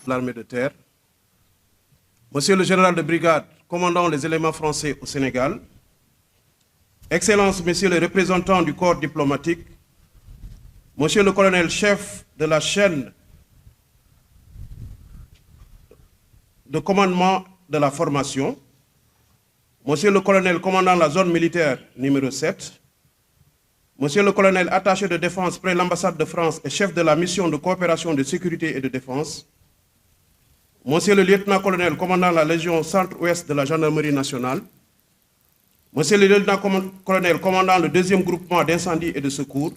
l'armée de terre, Monsieur le général de brigade commandant les éléments français au Sénégal, Excellences, Messieurs les représentants du corps diplomatique, Monsieur le colonel-chef de la chaîne de commandement de la formation, Monsieur le colonel commandant la zone militaire numéro 7, Monsieur le colonel attaché de défense près l'ambassade de France et chef de la mission de coopération de sécurité et de défense, Monsieur le lieutenant-colonel commandant la Légion centre-ouest de la gendarmerie nationale, Monsieur le lieutenant-colonel commandant le 2e groupement d'incendie et de secours,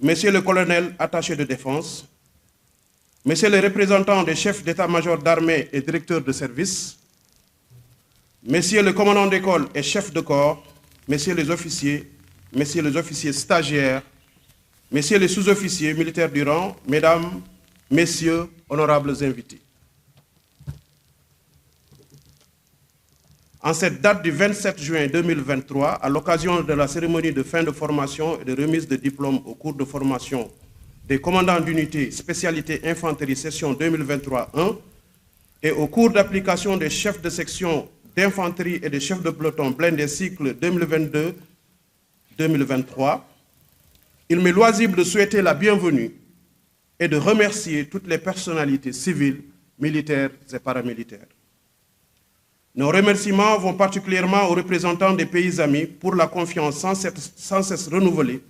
Monsieur le colonel attaché de défense, Messieurs les représentants des chefs d'état-major d'armée et directeurs de service, Messieurs les commandants d'école et chefs de corps, Messieurs les officiers stagiaires, Messieurs les sous-officiers militaires du rang, Mesdames, Messieurs, honorables invités. En cette date du 27 juin 2023, à l'occasion de la cérémonie de fin de formation et de remise de diplôme au cours de formation des commandants d'unité spécialité infanterie session 2023-1 et au cours d'application des chefs de section d'infanterie et des chefs de peloton blindés cycle 2022-2023, il m'est loisible de souhaiter la bienvenue et de remercier toutes les personnalités civiles, militaires et paramilitaires. Nos remerciements vont particulièrement aux représentants des pays amis pour la confiance sans cesse renouvelée,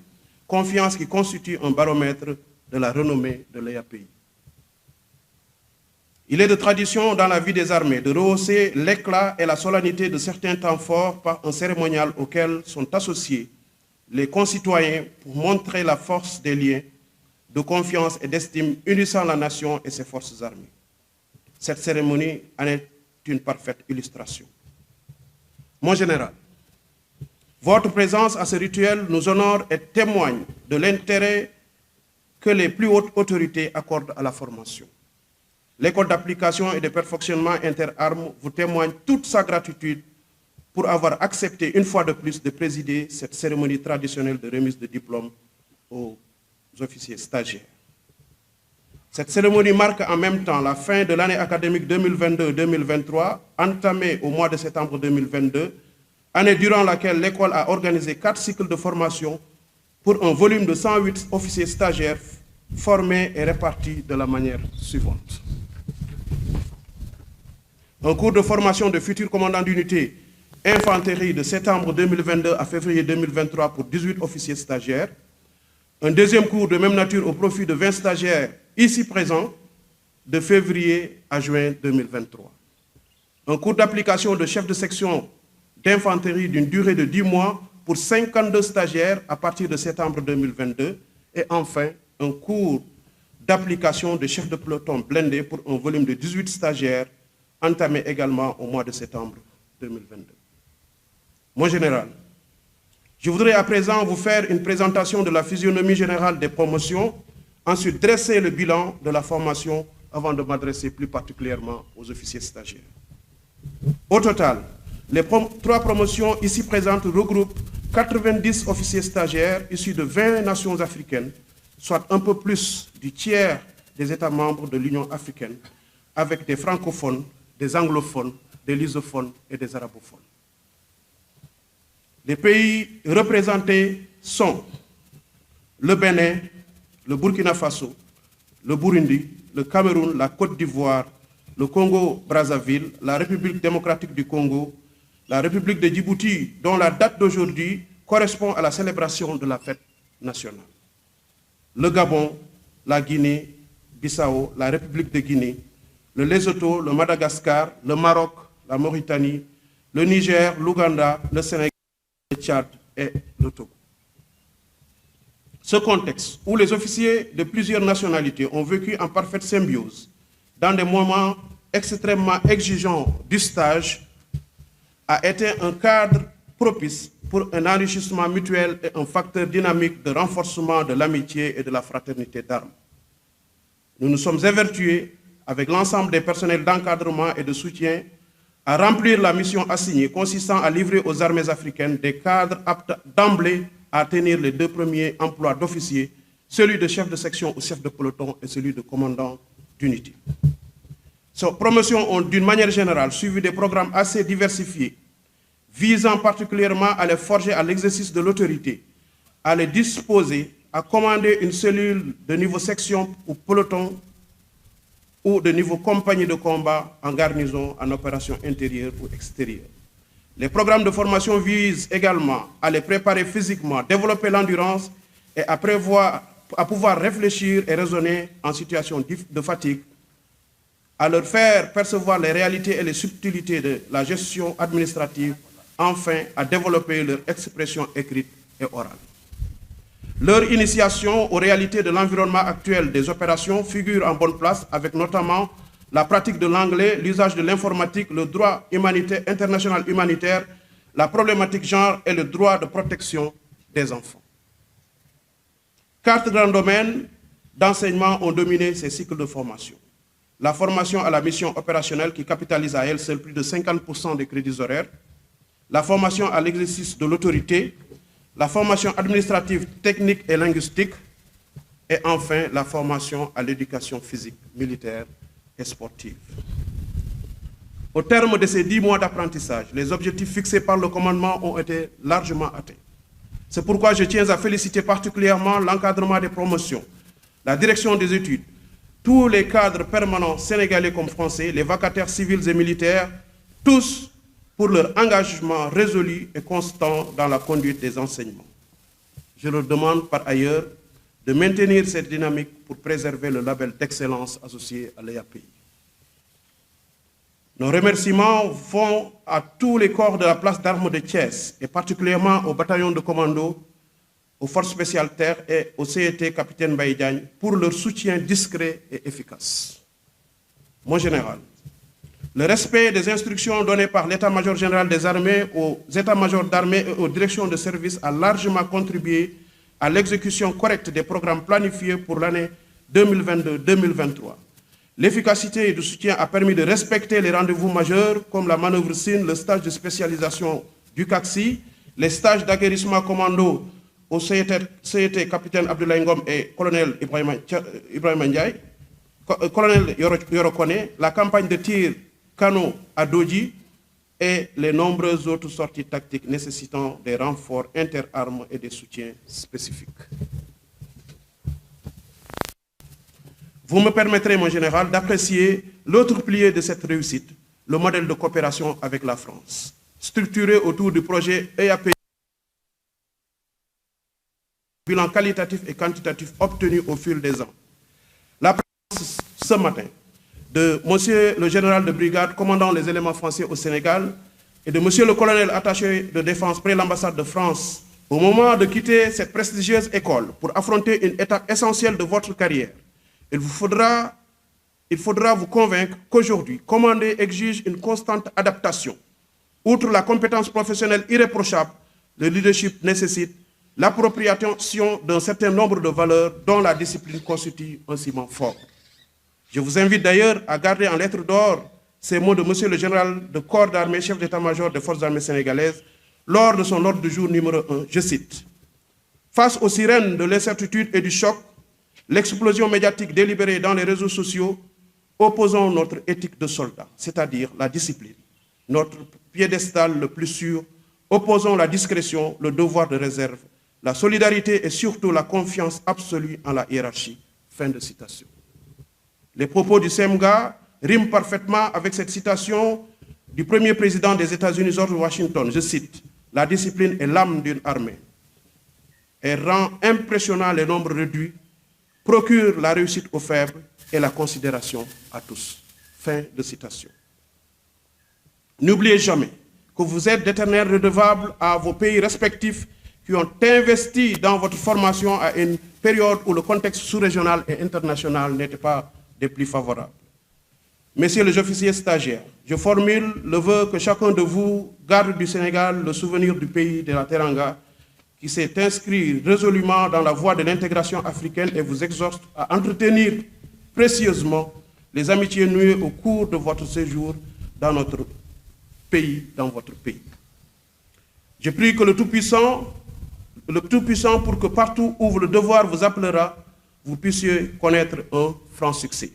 confiance qui constitue un baromètre de la renommée de l'EAPI. Il est de tradition dans la vie des armées de rehausser l'éclat et la solennité de certains temps forts par un cérémonial auquel sont associés les concitoyens pour montrer la force des liens de confiance et d'estime unissant la nation et ses forces armées. Cette cérémonie en est une parfaite illustration. Mon général, votre présence à ce rituel nous honore et témoigne de l'intérêt que les plus hautes autorités accordent à la formation. L'école d'application et de perfectionnement interarmes vous témoigne toute sa gratitude pour avoir accepté une fois de plus de présider cette cérémonie traditionnelle de remise de diplôme aux officiers stagiaires. Cette cérémonie marque en même temps la fin de l'année académique 2022-2023, entamée au mois de septembre 2022, année durant laquelle l'école a organisé 4 cycles de formation pour un volume de 108 officiers stagiaires formés et répartis de la manière suivante. Un cours de formation de futurs commandants d'unité infanterie de septembre 2022 à février 2023 pour 18 officiers stagiaires. Un deuxième cours de même nature au profit de 20 stagiaires ici présents de février à juin 2023. Un cours d'application de chef de section d'infanterie d'une durée de 10 mois pour 52 stagiaires à partir de septembre 2022. Et enfin, un cours d'application de chef de peloton blindé pour un volume de 18 stagiaires entamé également au mois de septembre 2022. Mon général, je voudrais à présent vous faire une présentation de la physionomie générale des promotions, ensuite dresser le bilan de la formation avant de m'adresser plus particulièrement aux officiers stagiaires. Au total, les 3 promotions ici présentes regroupent 90 officiers stagiaires issus de 20 nations africaines, soit un peu plus du tiers des États membres de l'Union africaine, avec des francophones, des anglophones, des lusophones et des arabophones. Les pays représentés sont le Bénin, le Burkina Faso, le Burundi, le Cameroun, la Côte d'Ivoire, le Congo-Brazzaville, la République démocratique du Congo, la République de Djibouti, dont la date d'aujourd'hui correspond à la célébration de la fête nationale, le Gabon, la Guinée, Bissau, la République de Guinée, le Lesotho, le Madagascar, le Maroc, la Mauritanie, le Niger, l'Ouganda, le Sénégal, le Tchad et le Togo. Ce contexte, où les officiers de plusieurs nationalités ont vécu en parfaite symbiose, dans des moments extrêmement exigeants du stage, a été un cadre propice pour un enrichissement mutuel et un facteur dynamique de renforcement de l'amitié et de la fraternité d'armes. Nous nous sommes évertués, avec l'ensemble des personnels d'encadrement et de soutien, à remplir la mission assignée consistant à livrer aux armées africaines des cadres aptes d'emblée à tenir les 2 premiers emplois d'officier, celui de chef de section ou chef de peloton et celui de commandant d'unité. promotions ont d'une manière générale suivi des programmes assez diversifiés, visant particulièrement à les forger à l'exercice de l'autorité, à les disposer, à commander une cellule de niveau section ou peloton ou de niveau compagnie de combat en garnison, en opération intérieure ou extérieure. Les programmes de formation visent également à les préparer physiquement, développer l'endurance et à pouvoir réfléchir et raisonner en situation de fatigue, à leur faire percevoir les réalités et les subtilités de la gestion administrative, enfin à développer leur expression écrite et orale. Leur initiation aux réalités de l'environnement actuel des opérations figure en bonne place, avec notamment la pratique de l'anglais, l'usage de l'informatique, le droit humanitaire, international humanitaire, la problématique genre et le droit de protection des enfants. 4 grands domaines d'enseignement ont dominé ces cycles de formation. La formation à la mission opérationnelle qui capitalise à elle seule plus de 50% des crédits horaires, la formation à l'exercice de l'autorité, la formation administrative, technique et linguistique, et enfin la formation à l'éducation physique, militaire et sportive. Au terme de ces 10 mois d'apprentissage, les objectifs fixés par le commandement ont été largement atteints. C'est pourquoi je tiens à féliciter particulièrement l'encadrement des promotions, la direction des études, tous les cadres permanents sénégalais comme français, les vacataires civils et militaires, tous pour leur engagement résolu et constant dans la conduite des enseignements. Je leur demande par ailleurs de maintenir cette dynamique pour préserver le label d'excellence associé à l'EAPI. Nos remerciements vont à tous les corps de la place d'armes de Thiès, et particulièrement au bataillon de commando, aux forces spéciales terre et au CET Capitaine Baïdiagne pour leur soutien discret et efficace. Mon général, le respect des instructions données par l'État-major général des armées aux états-majors d'armée et aux directions de service a largement contribué à l'exécution correcte des programmes planifiés pour l'année 2022-2023. L'efficacité du soutien a permis de respecter les rendez-vous majeurs comme la manœuvre SIN, le stage de spécialisation du CACSI, les stages d'aguerrissement commando au CET Capitaine Abdoulaye Ngom et Colonel Ibrahima Ndiaye, Colonel Yorokone, la campagne de tir Kano à Dodji et les nombreuses autres sorties tactiques nécessitant des renforts interarmes et des soutiens spécifiques. Vous me permettrez, mon général, d'apprécier l'autre pilier de cette réussite, le modèle de coopération avec la France, structuré autour du projet EAPI, bilan qualitatif et quantitatif obtenu au fil des ans. La présence ce matin de Monsieur le général de brigade commandant les éléments français au Sénégal et de Monsieur le colonel attaché de défense près l'ambassade de France, au moment de quitter cette prestigieuse école pour affronter une étape essentielle de votre carrière, il faudra vous convaincre qu'aujourd'hui, commander exige une constante adaptation. Outre la compétence professionnelle irréprochable, le leadership nécessite l'appropriation d'un certain nombre de valeurs dont la discipline constitue un ciment fort. Je vous invite d'ailleurs à garder en lettres d'or ces mots de Monsieur le général de corps d'armée, chef d'état-major des forces armées sénégalaises, lors de son ordre du jour numéro 1, je cite: « Face aux sirènes de l'incertitude et du choc, l'explosion médiatique délibérée dans les réseaux sociaux, opposons notre éthique de soldat, c'est-à-dire la discipline, notre piédestal le plus sûr, opposons la discrétion, le devoir de réserve, la solidarité et surtout la confiance absolue en la hiérarchie. » Fin de citation. Les propos du SEMGA riment parfaitement avec cette citation du premier président des États-Unis, George Washington. Je cite: « La discipline est l'âme d'une armée. Elle rend impressionnant les nombres réduits, procure la réussite aux faibles et la considération à tous. » Fin de citation. N'oubliez jamais que vous êtes d'éternels redevables à vos pays respectifs qui ont investi dans votre formation à une période où le contexte sous-régional et international n'était pas des plus favorables. Messieurs les officiers stagiaires, je formule le vœu que chacun de vous garde du Sénégal le souvenir du pays de la Teranga qui s'est inscrit résolument dans la voie de l'intégration africaine et vous exhorte à entretenir précieusement les amitiés nouées au cours de votre séjour dans notre pays, dans votre pays. Je prie que le Tout-Puissant, pour que partout où le devoir vous appellera, vous puissiez connaître un franc succès.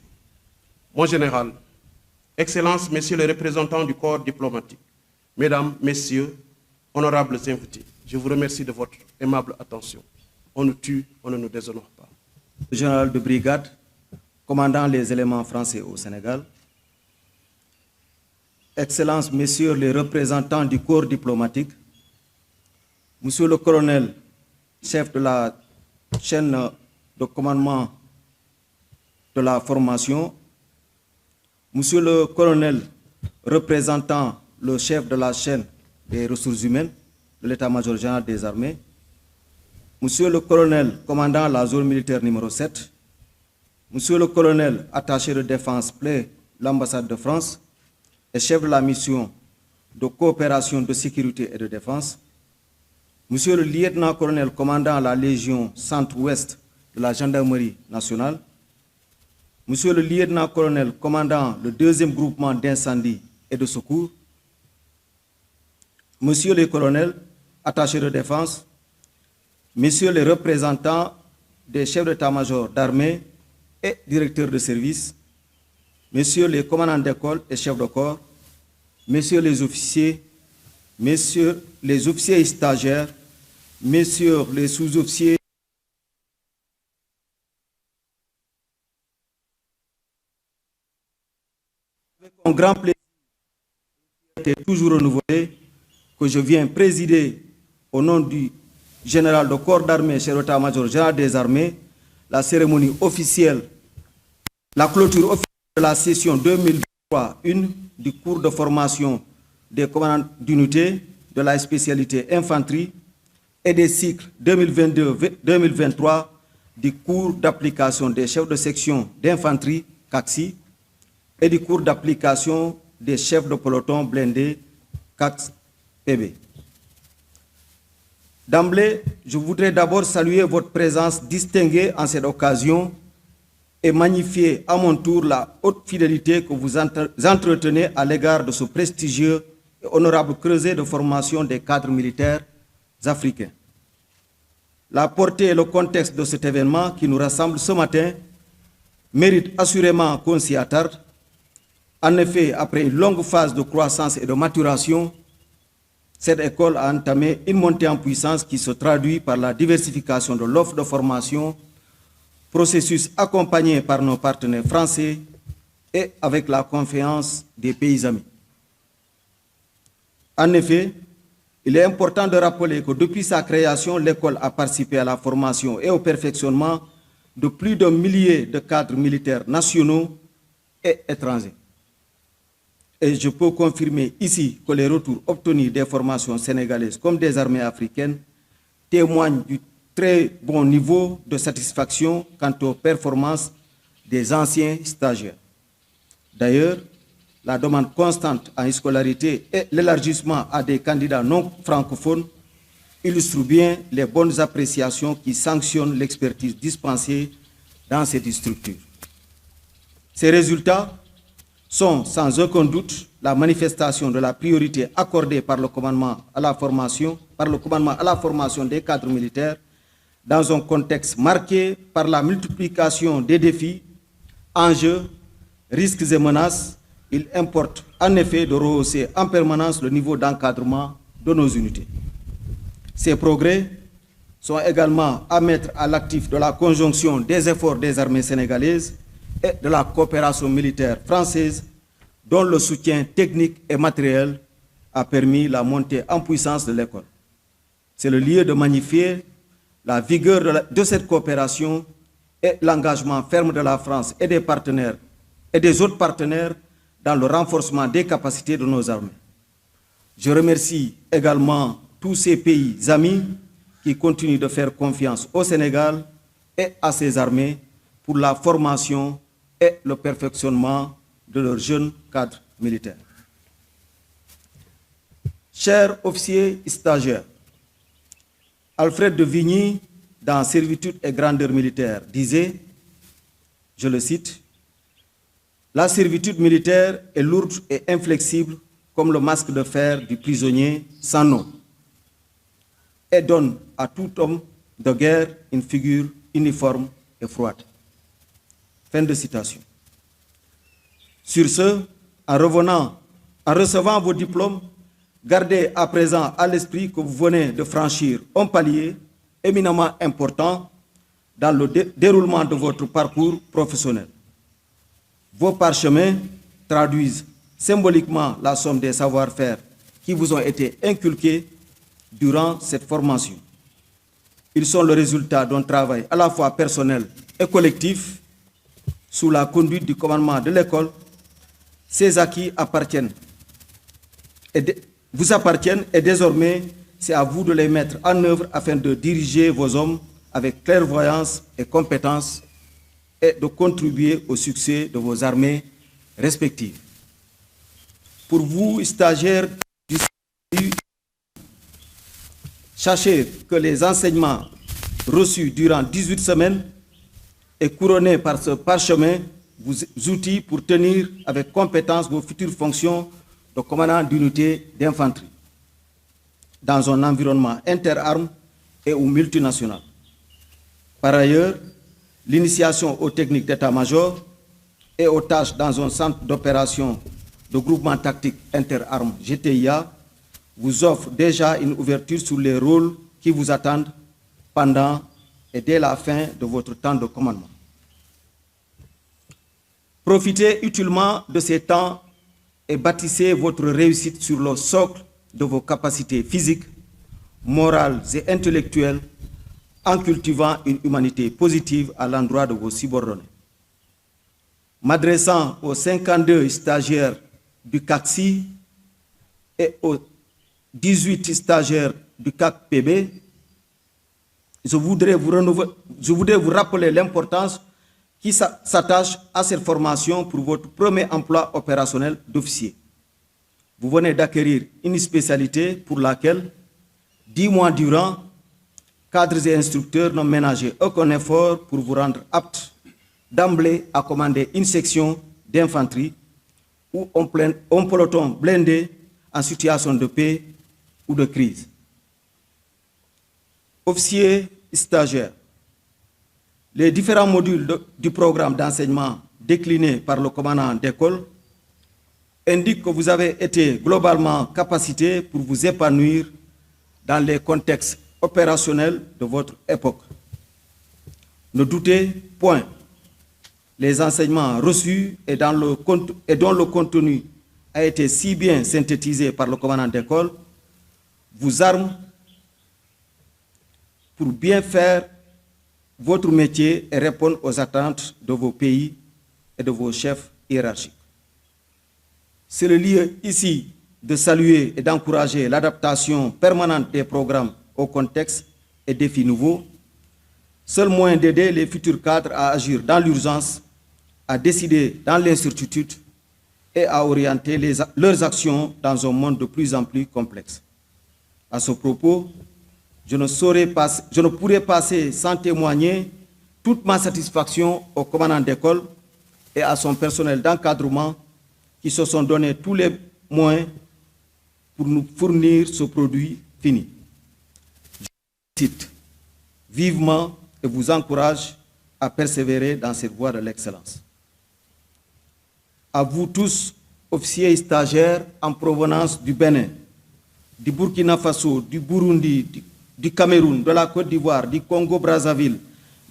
Mon général, Excellences, Messieurs les représentants du corps diplomatique, Mesdames, Messieurs, honorables invités, je vous remercie de votre aimable attention. On nous tue, on ne nous déshonore pas. Général de brigade, commandant les éléments français au Sénégal, Excellences, Messieurs les représentants du corps diplomatique, Monsieur le colonel, chef de la chaîne de commandement de la formation, Monsieur le colonel représentant le chef de la chaîne des ressources humaines de l'état-major général des armées, Monsieur le colonel commandant la zone militaire numéro 7, Monsieur le colonel attaché de défense près l'ambassade de France et chef de la mission de coopération de sécurité et de défense, Monsieur le lieutenant-colonel commandant la Légion centre-ouest de la gendarmerie nationale, Monsieur le lieutenant-colonel commandant le 2e groupement d'incendie et de secours, Monsieur les colonels attachés de défense, Messieurs les représentants des chefs d'état-major d'armée et directeurs de service, Messieurs les commandants d'école et chefs de corps, Messieurs les officiers, Messieurs les officiers stagiaires, Messieurs les sous-officiers, avec un grand plaisir toujours renouvelé que je viens présider au nom du général de corps d'armée, chef d'état-major général des armées, la cérémonie officielle, la clôture officielle de la session 2023-1 du cours de formation des commandants d'unité de la spécialité infanterie et des cycles 2022-2023 du cours d'application des chefs de section d'infanterie CACSI et du cours d'application des chefs de peloton blindé CACS-PB. D'emblée, je voudrais d'abord saluer votre présence distinguée en cette occasion et magnifier à mon tour la haute fidélité que vous entretenez à l'égard de ce prestigieux et honorable creuset de formation des cadres militaires africains. La portée et le contexte de cet événement qui nous rassemble ce matin méritent assurément qu'on s'y attarde. En effet, après une longue phase de croissance et de maturation, cette école a entamé une montée en puissance qui se traduit par la diversification de l'offre de formation, processus accompagné par nos partenaires français et avec la confiance des pays amis. En effet, il est important de rappeler que depuis sa création, l'école a participé à la formation et au perfectionnement de plus d'un millier de cadres militaires nationaux et étrangers. Et je peux confirmer ici que les retours obtenus des formations sénégalaises comme des armées africaines témoignent du très bon niveau de satisfaction quant aux performances des anciens stagiaires. D'ailleurs, la demande constante en scolarité et l'élargissement à des candidats non francophones illustrent bien les bonnes appréciations qui sanctionnent l'expertise dispensée dans cette structure. Ces résultats sont sans aucun doute la manifestation de la priorité accordée par le commandement à la formation des cadres militaires dans un contexte marqué par la multiplication des défis, enjeux, risques et menaces. Il importe en effet de rehausser en permanence le niveau d'encadrement de nos unités. Ces progrès sont également à mettre à l'actif de la conjonction des efforts des armées sénégalaises et de la coopération militaire française, dont le soutien technique et matériel a permis la montée en puissance de l'école. C'est le lieu de magnifier la vigueur de cette coopération et l'engagement ferme de la France et des partenaires et des autres partenaires dans le renforcement des capacités de nos armées. Je remercie également tous ces pays amis qui continuent de faire confiance au Sénégal et à ses armées pour la formation et le perfectionnement de leurs jeunes cadres militaires. Chers officiers stagiaires, Alfred de Vigny, dans Servitude et grandeur militaire, disait, je le cite, « La servitude militaire est lourde et inflexible comme le masque de fer du prisonnier sans nom et donne à tout homme de guerre une figure uniforme et froide. » Fin de citation. Sur ce, En recevant vos diplômes, gardez à présent à l'esprit que vous venez de franchir un palier éminemment important dans le déroulement de votre parcours professionnel. Vos parchemins traduisent symboliquement la somme des savoir-faire qui vous ont été inculqués durant cette formation. Ils sont le résultat d'un travail à la fois personnel et collectif sous la conduite du commandement de l'école. Ces acquis vous appartiennent et désormais, c'est à vous de les mettre en œuvre afin de diriger vos hommes avec clairvoyance et compétence et de contribuer au succès de vos armées respectives. Pour vous, stagiaires du CEU, sachez que les enseignements reçus durant 18 semaines et couronnés par ce parchemin vous outils pour tenir avec compétence vos futures fonctions de commandant d'unité d'infanterie dans un environnement interarmes et ou multinational. Par ailleurs, l'initiation aux techniques d'état-major et aux tâches dans un centre d'opération de groupement tactique interarmes GTIA vous offre déjà une ouverture sur les rôles qui vous attendent pendant et dès la fin de votre temps de commandement. Profitez utilement de ces temps et bâtissez votre réussite sur le socle de vos capacités physiques, morales et intellectuelles en cultivant une humanité positive à l'endroit de vos subordonnés. M'adressant aux 52 stagiaires du CACSI et aux 18 stagiaires du CAC-PB, je voudrais vous rappeler l'importance qui s'attache à cette formation pour votre premier emploi opérationnel d'officier. Vous venez d'acquérir une spécialité pour laquelle, 10 mois durant, cadres et instructeurs n'ont ménagé aucun effort pour vous rendre apte d'emblée à commander une section d'infanterie ou un peloton blindé en situation de paix ou de crise. Officiers stagiaires, les différents modules du programme d'enseignement déclinés par le commandant d'école indiquent que vous avez été globalement capacité pour vous épanouir dans les contextes opérationnels de votre époque. Ne doutez point, les enseignements reçus et dont le contenu a été si bien synthétisé par le commandant d'école vous arment pour bien faire votre métier et répondre aux attentes de vos pays et de vos chefs hiérarchiques. C'est le lieu ici de saluer et d'encourager l'adaptation permanente des programmes au contexte et défis nouveaux, seul moyen d'aider les futurs cadres à agir dans l'urgence, à décider dans l'incertitude et à orienter leurs actions dans un monde de plus en plus complexe. À ce propos, je ne pourrais passer sans témoigner toute ma satisfaction au commandant d'école et à son personnel d'encadrement qui se sont donné tous les moyens pour nous fournir ce produit fini. Je vous cite vivement et vous encourage à persévérer dans cette voie de l'excellence. À vous tous, officiers et stagiaires en provenance du Bénin, du Burkina Faso, du Burundi, du Cameroun, de la Côte d'Ivoire, du Congo-Brazzaville,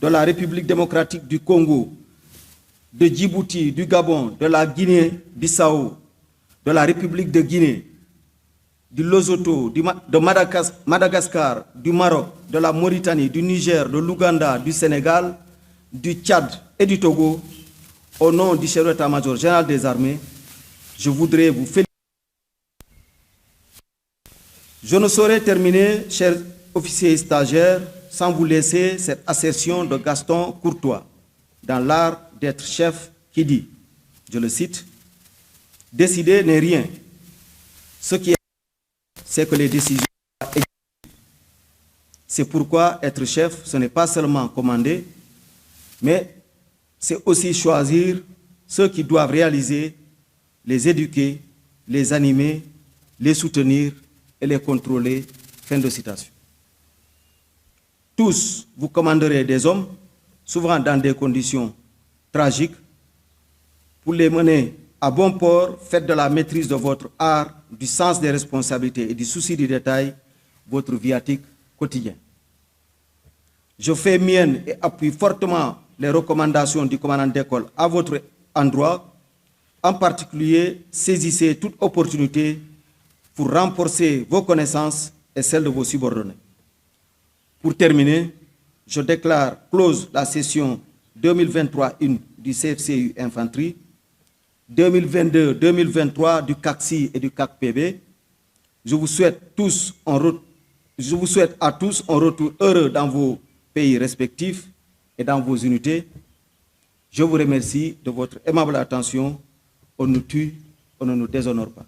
de la République démocratique du Congo, de Djibouti, du Gabon, de la Guinée-Bissau, de la République de Guinée, du Lesotho, de Madagascar, du Maroc, de la Mauritanie, du Niger, de l'Ouganda, du Sénégal, du Tchad et du Togo, au nom du chef d'état-major général des armées, je voudrais vous féliciter. Je ne saurais terminer, chers officiers et stagiaires, sans vous laisser cette assertion de Gaston Courtois dans l'art d'être chef qui dit, je le cite, « Décider n'est rien. Ce qui est, c'est que les décisions existent. C'est pourquoi être chef, ce n'est pas seulement commander, mais c'est aussi choisir ceux qui doivent réaliser, les éduquer, les animer, les soutenir et les contrôler. » Fin de citation. Tous, vous commanderez des hommes, souvent dans des conditions tragiques, pour les mener À bon port, faites de la maîtrise de votre art, du sens des responsabilités et du souci du détail votre viatique quotidien. Je fais mienne et appuie fortement les recommandations du commandant d'école à votre endroit. En particulier, saisissez toute opportunité pour renforcer vos connaissances et celles de vos subordonnés. Pour terminer, je déclare close la session 2023-1 du CFCU Infanterie, 2022-2023 du CACSI et du CACPB. Je vous souhaite à tous un retour heureux dans vos pays respectifs et dans vos unités. Je vous remercie de votre aimable attention. On nous tue, on ne nous déshonore pas.